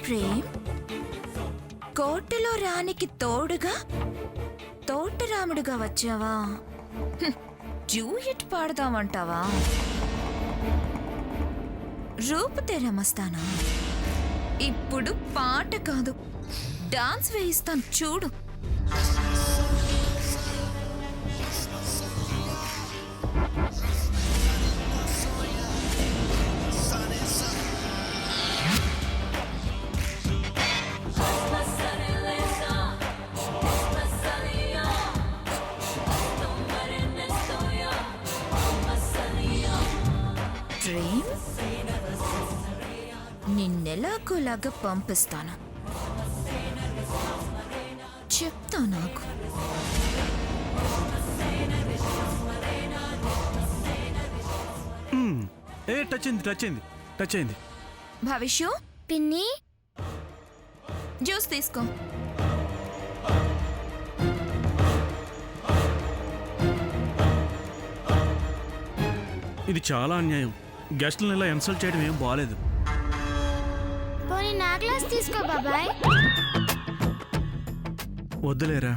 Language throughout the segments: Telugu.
ప్రేమ్, కోటలో రానికి తోడుగా తోటరాముడుగా వచ్చావా? జూయట్ పాడదామంటావా? రూపు తెరమస్తానా? ఇప్పుడు పాట కాదు, డాన్స్ వేయిస్తాను చూడు. నిన్నెలాగోలాగా పంపిస్తాను, చెప్తా నాకు. టచ్ అయింది. భవిష్యు, పిన్ని జ్యూస్ తీసుకో. ఇది చాలా అన్యాయం. గెస్ట్లను ఇలా ఇన్సల్ట్ చేయడం ఏం బాలేదు. పోనీ నా గ్లాస్ తీసుకో బాబాయ్. వద్దులేరా,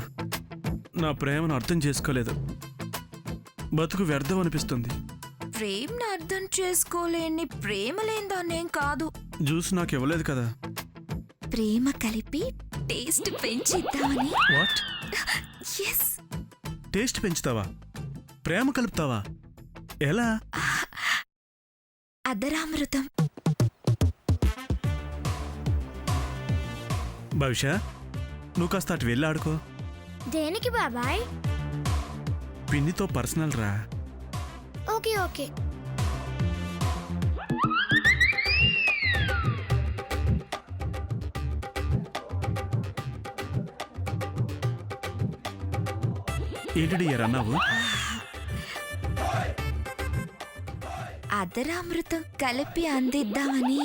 నా ప్రేమను అర్థం చేసుకోలేదు. బతుకు వ్యర్థం అనిపిస్తుంది. ప్రేమను అర్థం చేసుకోలేని ప్రేమ లేని దాన్నేం కాదు. జ్యూస్ నాకు ఇవ్వలేదు కదా. ప్రేమ కలిపి టేస్ట్ పెంచిద్దామని. వాట్? ఎస్. టేస్ట్ పెంచుతావా? ప్రేమ కలుపుతావా? ఎలా? అదరామృతం. భవిష్య, నువ్వు కాస్త అటు వెళ్ళి ఆడుకో. దేనికి బాబాయ్? పిన్నితో పర్సనల్ రా. Okay okay. ఏంటి అన్నావు? అదరామృతం కలిపి అందిద్దామని.